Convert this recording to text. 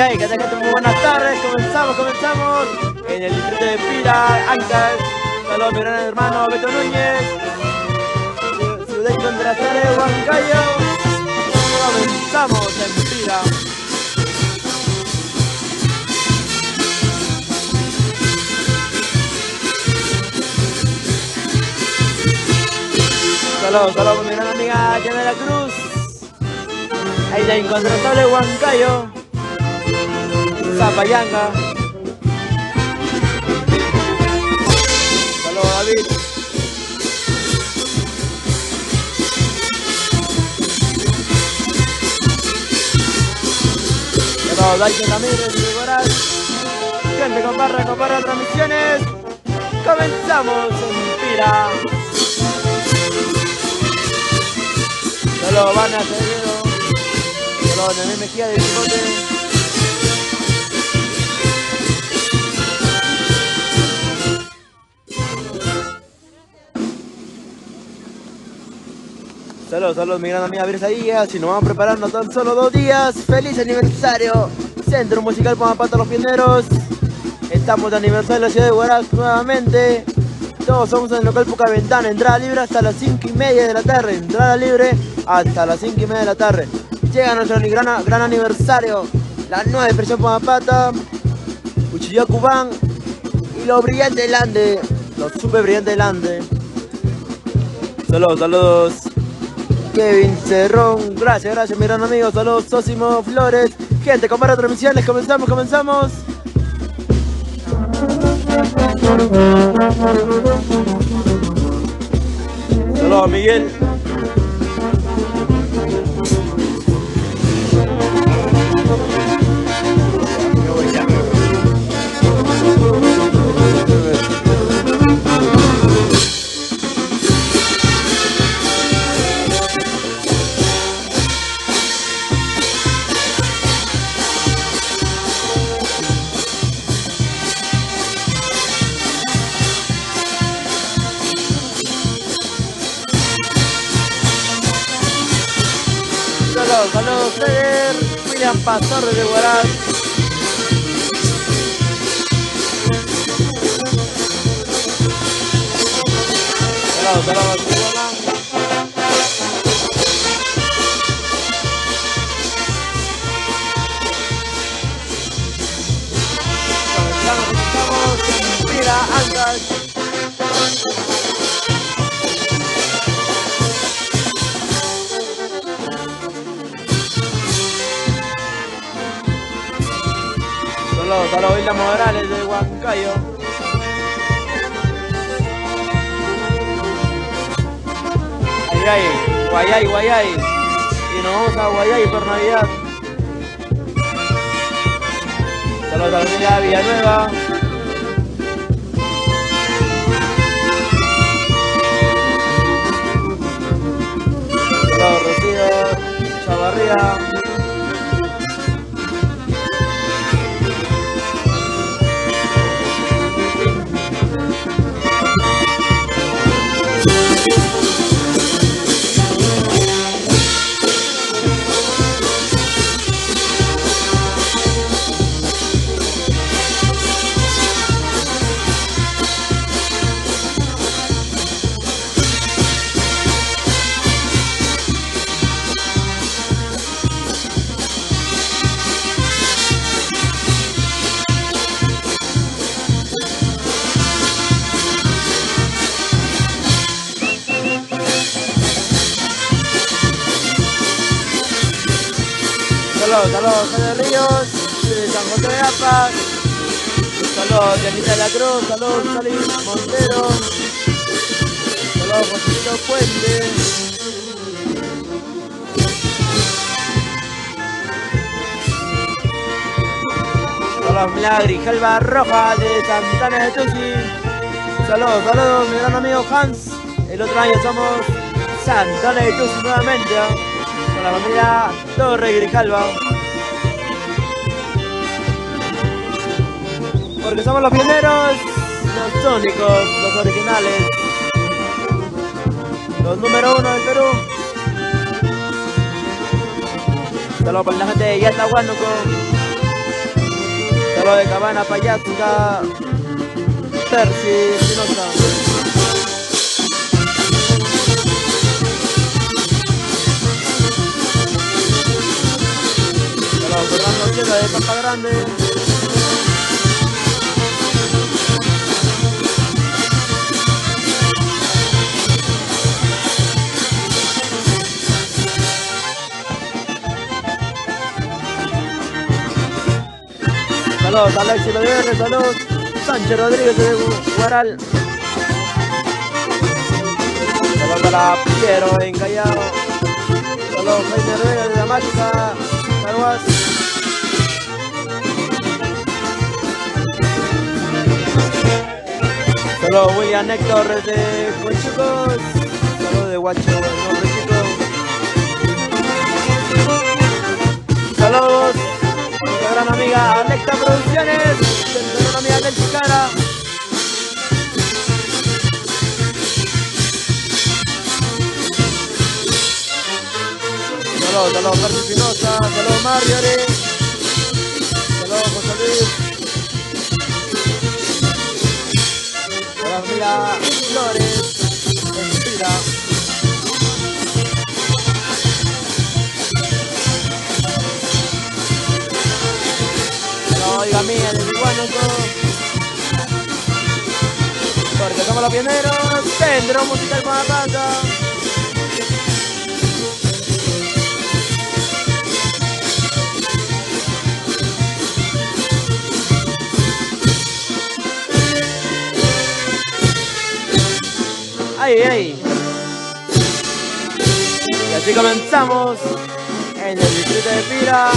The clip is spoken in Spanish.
ay, ¿qué tal, gente? Muy buenas tardes, comenzamos en el distrito de Pira, Ancash. Saludos a mi gran hermano Beto Núñez, Ciudad contra de Huancayo. Comenzamos en Pira. Saludos a mi gran amiga Yanela Cruz. Ahí la incontrastable Huancayo. Zapayanga. Saludos David. Saludos Daito Ramírez y Boraz. Gente, comparra transmisiones. Comenzamos en Pira. Saludos Vana Acevedo. Saludos Nené Mejía de Chicote. Saludos, mi gran amiga Virsa Díaz. Y nos vamos preparando tan solo 2 días. ¡Feliz aniversario! Centro Musical Pamapata Los Pioneros. Estamos de aniversario en la ciudad de Huaraz nuevamente. Todos somos en el local Poca Ventana. Entrada libre hasta las 5:30 de la tarde. Entrada libre hasta las 5:30 de la tarde. Llega nuestro gran aniversario. La nueva expresión Pamapata. Cuchilló Cubán. Y los brillantes del Ande. Los super brillantes del Ande. Saludos. Kevin Cerrón, gracias mi gran amigo, saludos Sosimo Flores, gente, compara transmisiones, comenzamos. Saludos Miguel. Saludos Feder, William Pastor desde Huaraz. Saludos Tijuana. Comenzamos, Mira, Ancash. Saludos Isla Morales de Huancayo. Guayay. Y nos vamos a Guayay por Navidad. Saludos a la familia Villanueva. Saludos Rocío Chavarría. Saludos Fede Ríos, de San José de Apas. Saludos Yanita de la Cruz, saludos Sally Montero. Saludos Joselito Puente. Saludos Milagri, Gelba Roja de Santana de Tusi. Saludos mi gran amigo Hans. El otro año somos Santana de Tusi nuevamente. Con la familia Torre Grijalva. Porque somos los pioneros, los únicos, los originales, los número 1 del Perú. Saludos para la gente de Yatahuánuco. Solo de Cabana Payasca, Terci Espinosa. Solo Fernando Sierra de Pampa Grande. Saludos a Alexis Lodierre, saludos Sánchez Rodríguez de Guaral. Saludos a la Piero en Callao. Saludos Jaime Herrera de la Mágica, Caruas. Saludos William Héctor de Huachucos. Saludos de Huacho, nombre chico. Saludos. Nuestra gran amiga Alecta Producciones, nuestra gran amiga Nelly Cara. Saludos Martín Espinosa, saludos Marjorie, saludos José Luis, la amiga Flores, Espira. Oiga mía, de Iguanuco, porque somos los pioneros, Centro Musical Pamapanta. Ahí. Y así comenzamos en el distrito de Pira.